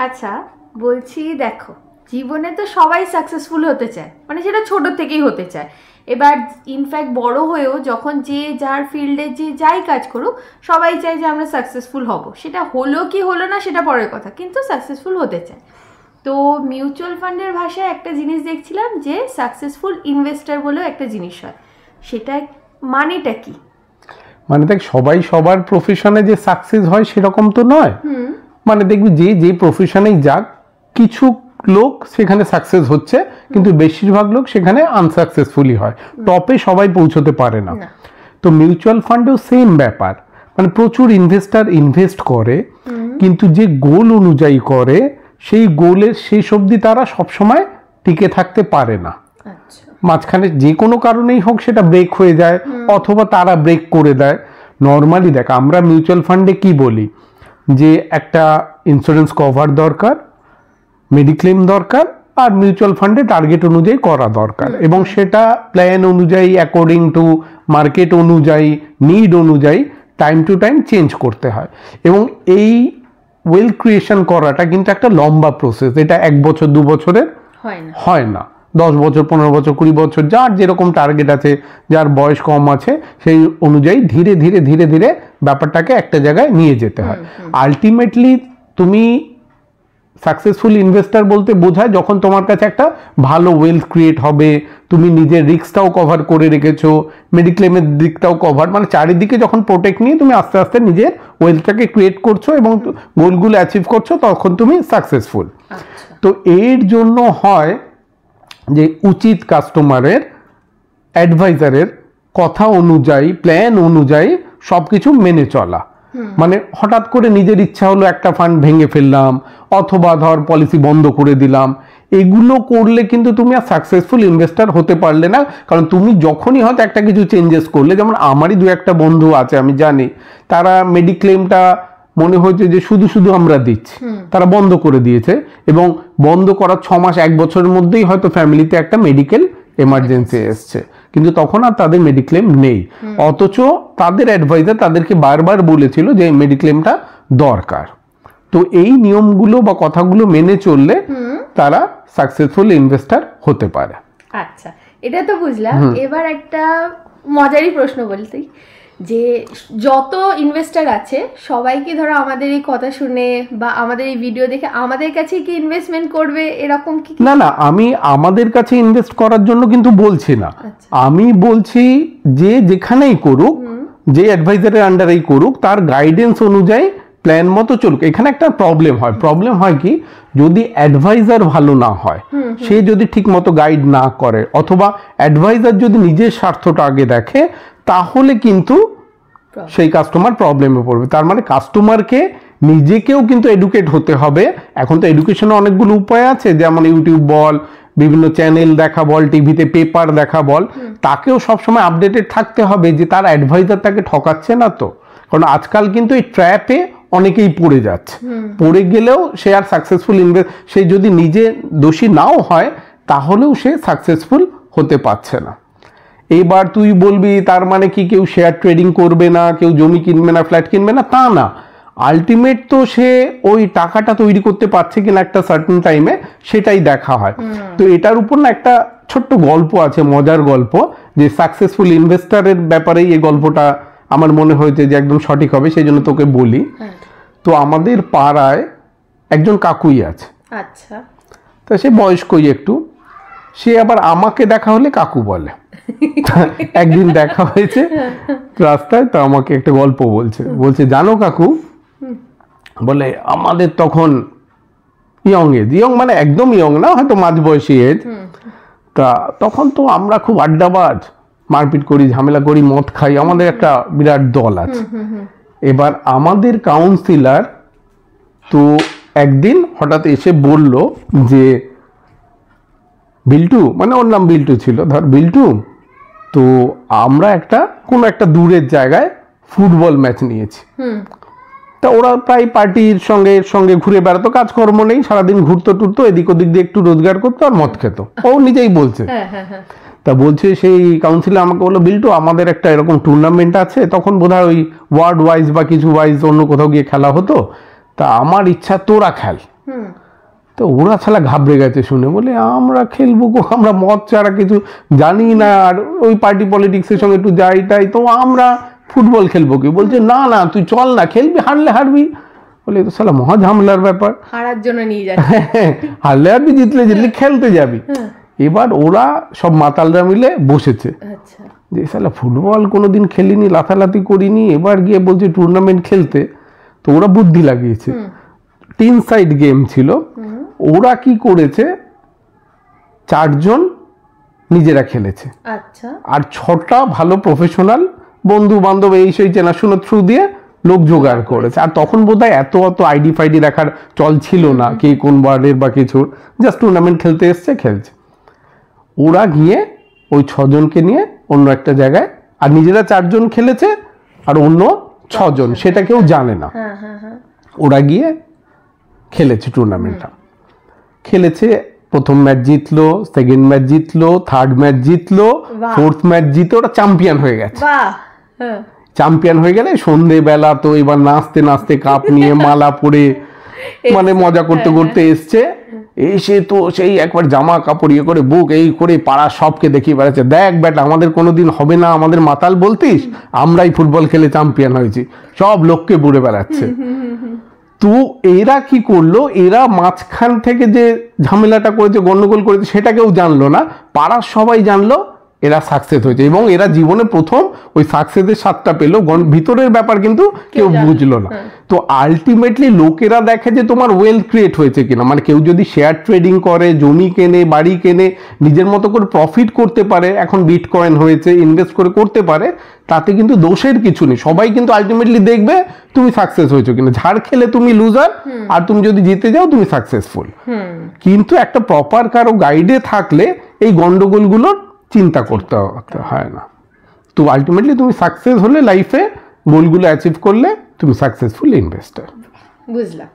আচ্ছা বলছি, দেখো জীবনে তো সবাই সাকসেসফুল হতে চায়, মানে সেটা ছোট থেকেই হতে চায়। এবার ইনফ্যাক্ট বড় হয়েও যখন যে যার ফিল্ডে যে যাই কাজ করুক, সবাই চায় যে আমরা সাকসেসফুল হব। সেটা হলো কি হলো না সেটা পরের কথা, কিন্তু সাকসেসফুল হতে চায়। তো মিউচুয়াল ফান্ডের ভাষায় একটা জিনিস দেখছিলাম যে সাকসেসফুল ইনভেস্টর বলেও একটা জিনিস হয়, সেটা মানেটা কি? মানে দেখ, সবাই সবার প্রফেশনে যে সাকসেস হয় সেরকম তো নয়। মানে দেখবি যে যে প্রফেশনেই যাক, কিছু লোক সেখানে সাকসেস হচ্ছে, কিন্তু বেশিরভাগ লোক সেখানে আনসাকসেসফুলি হয়, টপে সবাই পৌঁছতে পারে না। তো মিউচুয়াল ফান্ডেও সেম ব্যাপার, মানে প্রচুর ইনভেস্টার ইনভেস্ট করে, কিন্তু যে গোল অনুযায়ী করে সেই গোলের শেষ অবধি তারা সবসময় টিকে থাকতে পারে না। মাঝখানে যে কোনো কারণেই হোক সেটা ব্রেক হয়ে যায়, অথবা তারা ব্রেক করে দেয়। নর্মালি দেখ, আমরা মিউচুয়াল ফান্ডে কি বলি যে একটা ইন্স্যুরেন্স কভার দরকার, মেডিক্লেম দরকার, আর মিউচুয়াল ফান্ডে টার্গেট অনুযায়ী করা দরকার, এবং সেটা প্ল্যান অনুযায়ী, অ্যাকর্ডিং টু মার্কেট অনুযায়ী, নিড অনুযায়ী টাইম টু টাইম চেঞ্জ করতে হয়। এবং এই ওয়েলথ ক্রিয়েশন করাটা কিন্তু একটা লম্বা প্রসেস, এটা 1 বছর 2 বছরের হয় না, 10 বছর 15 বছর 20 বছর, যার যেরকম টার্গেট আছে, যার বয়স কম আছে, সেই অনুযায়ী ধীরে ধীরে ধীরে ধীরে ব্যাপারটাকে একটা জায়গায় নিয়ে যেতে হয়। আলটিমেটলি তুমি সাকসেসফুল ইনভেস্টার বলতে বোঝায় যখন তোমার কাছে একটা ভালো ওয়েলথ ক্রিয়েট হবে, তুমি নিজের রিস্কটাও কভার করে রেখেছো, মেডিক্লেমের দিকটাও কভার, মানে চারিদিকে যখন প্রোটেক্ট নিয়ে তুমি আস্তে আস্তে নিজের ওয়েলথটাকে ক্রিয়েট করছো এবং গোলগুলো অ্যাচিভ করছো, তখন তুমি সাকসেসফুল। তো এর জন্য হয় যে উচিত কাস্টমারের অ্যাডভাইজারের কথা অনুযায়ী, প্ল্যান অনুযায়ী সব কিছু মেনে চলা। মানে হঠাৎ করে নিজের ইচ্ছা হলো একটা ফান্ড ভেঙে ফেললাম, অথবা ধর পলিসি বন্ধ করে দিলাম, এগুলো করলে কিন্তু তুমি আর সাকসেসফুল ইনভেস্টার হতে পারলে না। কারণ তুমি যখনই হয়তো একটা কিছু চেঞ্জেস করলে, যেমন আমারই 2-1 বন্ধু আছে আমি জানি, তারা মেডিক্লেমটা মনে হয়েছে যে শুধু শুধু আমরা দিচ্ছি, তারা বন্ধ করে দিয়েছে, এবং বন্ধ করার 6 মাস 1 বছরের মধ্যেই হয়তো ফ্যামিলিতে একটা মেডিকেল এমার্জেন্সি এসছে, কিন্তু তখন আর তাদের মেডিক্লেম নেই। অথচ তাদের অ্যাডভাইজার তাদেরকে বারবার বলেছিল যে মেডিক্লেমটা দরকার। তো এই নিয়মগুলো বা কথাগুলো মেনে চললে তারা সাকসেসফুল ইনভেস্টার হতে পারে। আচ্ছা, এটা তো বুঝলাম। এবার একটা মজারই প্রশ্ন বলতে, যে যত ইনভেস্টার আছে সবাই কি ধরো আমাদের এই কথা শুনে বা আমাদের এই ভিডিও দেখে আমাদের কাছে কি ইনভেস্টমেন্ট করবে, এরকম কি? না না, আমি আমাদের কাছে ইনভেস্ট করার জন্য কিন্তু বলছি না। আমি বলছি যে যেখানেই করুক, যে অ্যাডভাইজারের আন্ডারেই করুক, তার গাইডেন্স অনুযায়ী প্ল্যান মতো চলুক। এখানে একটা প্রবলেম হয় কি, যদি অ্যাডভাইজার ভালো না হয়, সে যদি ঠিক মতো গাইড না করে, অথবা অ্যাডভাইজার যদি নিজের স্বার্থটা আগে দেখে, তাহলে কিন্তু সেই কাস্টমার প্রবলেমে পড়বে। তার মানে কাস্টমারকে নিজেকেও কিন্তু এডুকেট হতে হবে। এখন তো এডুকেশনে অনেকগুলো উপায় আছে, যেমন ইউটিউব বল, বিভিন্ন চ্যানেল দেখা বল, টিভিতে পেপার দেখা বল, তাকেও সবসময় আপডেটেড থাকতে হবে যে তার অ্যাডভাইজার তাকে ঠকাচ্ছে না তো। কারণ আজকাল কিন্তু এই ট্র্যাপে অনেকেই পড়ে যাচ্ছে, পড়ে গেলেও সে আর সাকসেসফুল সে যদি নিজে দোষী নাও হয়, তাহলেও সে সাকসেসফুল হতে পারছে না। এইবার তুই বলবি তার মানে কি কেউ শেয়ার ট্রেডিং করবে না, কেউ জমি কিনবে না, ফ্ল্যাট কিনবে না? তা না, আলটিমেট তো সে ওই টাকাটা তৈরি করতে পারছে কিনা একটা সার্টেন টাইমে, সেটাই দেখা হয়। তো এটার উপর না একটা ছোট্ট গল্প আছে, মজার গল্প, যে সাকসেসফুল ইনভেস্টারের ব্যাপারেই এই গল্পটা আমার মনে হয়েছে যে একদম সঠিক হবে, সেই জন্য তোকে বলি। তো আমাদের পাড়ায় একজন কাকুই আছে, আচ্ছা, তা সে বয়স্কই একটু, সে আবার আমাকে দেখা হলে কাকু বলে। একদিন দেখা হয়েছে রাস্তায়, তো আমাকে একটা গল্প বলছে জানো কাকু, বলে আমাদের তখন ইয়ং মানে একদম ইয়ং না, হয়তো মাঝবয়সী এজ, তা তখন তো আমরা খুব আড্ডাবাজ, মারপিট করি, ঝামেলা করি, মদ খাই, আমাদের একটা বিরাট দল আছে। এবার আমাদের কাউন্সিলর তো একদিন হঠাৎ এসে বলল যে বিল্টু, মানে ওর নাম বিল্টু ছিল, ধর বিল্টু, তো আমরা কোনো একটা দূরের জায়গায় ফুটবল ম্যাচ নিয়েছি। তা ওরা প্রায় পার্টির সঙ্গে ঘুরে বেড়াতো, কাজকর্ম নেই, সারাদিন ঘুরতো টুরতো, এদিক ওদিক দিয়ে একটু রোজগার করতো আর মদ খেত, ও নিজেই বলছে। তা বলছে সেই কাউন্সিলর আমাকে বললো, বিল্টু আমাদের একটা এরকম টুর্নামেন্ট আছে, তখন বোধহয় ওই ওয়ার্ড ওয়াইজ বা কিছু ওয়াইজ অন্য কোথাও গিয়ে খেলা হতো, তা আমার ইচ্ছা তোরা খেল, তো ওরা শালা ঘাবড়ে গেছে শুনে, বলে আমরা খেলবো গো, আমরা মদ ছাড়া কিছু জানি না, আর ওই পার্টি পলিটিক্সের সঙ্গে একটু যাই তাই, তো আমরা ফুটবল খেলবো কি? বলছে না না তুই চল না, খেলবি, হারলে হারবি। বলে তো শালা মহা ঝামেলার ব্যাপার, হারার জন্য নিয়ে যাচ্ছে, হারলে হারবি, জিতলে জিতলে খেলতে যাবি। এবার ওরা সব মাতালরা মিলে বসেছে যে শালা ফুটবল কোনোদিন খেলিনি, লাথালাথি করিনি, এবার গিয়ে বলছে টুর্নামেন্ট খেলতে। তো ওরা বুদ্ধি লাগিয়েছে, 3 সাইড গেম ছিল। ওরা কি করেছে, 4 জন নিজেরা খেলেছে, আর 6টা ভালো প্রফেশনাল বন্ধু বান্ধব এই সেই চেনাশোনা থ্রু দিয়ে লোক জোগাড় করেছে। আর তখন বোধহয় এত আইডি ফাইডি দেখার চল ছিল না, কে কোন ওয়ার্ডের বা কিছুর, জাস্ট টুর্নামেন্ট খেলতে এসছে, খেলছে। ওরা গিয়ে ওই 6 জনকে নিয়ে অন্য একটা জায়গায়, আর নিজেরা 4 জন খেলেছে আর অন্য 6 জন, সেটা কেউ জানে না। ওরা গিয়ে খেলেছে টুর্নামেন্টটা, খেলেছে, প্রথম ম্যাচ জিতলো, সেকেন্ড ম্যাচ জিতলো, থার্ড ম্যাচ জিতলো, ফোর্থ ম্যাচ জিতে ওরা চ্যাম্পিয়ন হয়ে গেছে। চ্যাম্পিয়ন হয়ে গেলে সন্ধেবেলা তো এবার নাচতে নাচতে কাপ নিয়ে মালা পরে মানে মজা করতে করতে এসছে, এসে তো সেই একবার জামা কাপড় ইয়ে করে বুক এই করে পাড়া সবকে দেখিয়ে বেড়াচ্ছে, দেখ বেটা আমাদের কোনোদিন হবে না, আমাদের মাতাল বলতিস, আমরাই ফুটবল খেলে চ্যাম্পিয়ন হয়েছি, সব লোককে বুড়ে বেড়াচ্ছে। তো এরা কি করলো, এরা মাঝখান থেকে যে ঝামেলাটা করেছে, গন্ডগোল করেছে, সেটা কেউ জানলো না, পাড়ার সবাই জানলো এরা সাকসেস হয়েছে, এবং এরা জীবনে প্রথম ওই সাকসেসের স্বাদটা পেলো, ভিতরের ব্যাপার কিন্তু কেউ বুঝলো না। তো আলটিমেটলি লোকেরা দেখে যে তোমার ওয়েলথ ক্রিয়েট হয়েছে কিনা, মানে কেউ যদি শেয়ার ট্রেডিং করে, জমি কেনে, বাড়ি কেনে, নিজের মতো করে প্রফিট করতে পারে, এখন বিটকয়েন হয়েছে, ইনভেস্ট করে করতে পারে, তাতে কিন্তু দোষের কিছু নেই, সবাই কিন্তু আলটিমেটলি দেখবে তুমি সাকসেস হয়েছো কিনা। ঝাড় খেলে তুমি লুজার, আর তুমি যদি জিতে যাও তুমি সাকসেসফুল। কিন্তু একটা প্রপার কারো গাইডে থাকলে এই গন্ডগোলগুলোর চিন্তা করতে হয় না। তো আলটিমেটলি তুমি সাকসেস হলে লাইফে, গোলগুলো অ্যাচিভ করলে তুমি সাকসেসফুল ইনভেস্টার। বুঝলাম।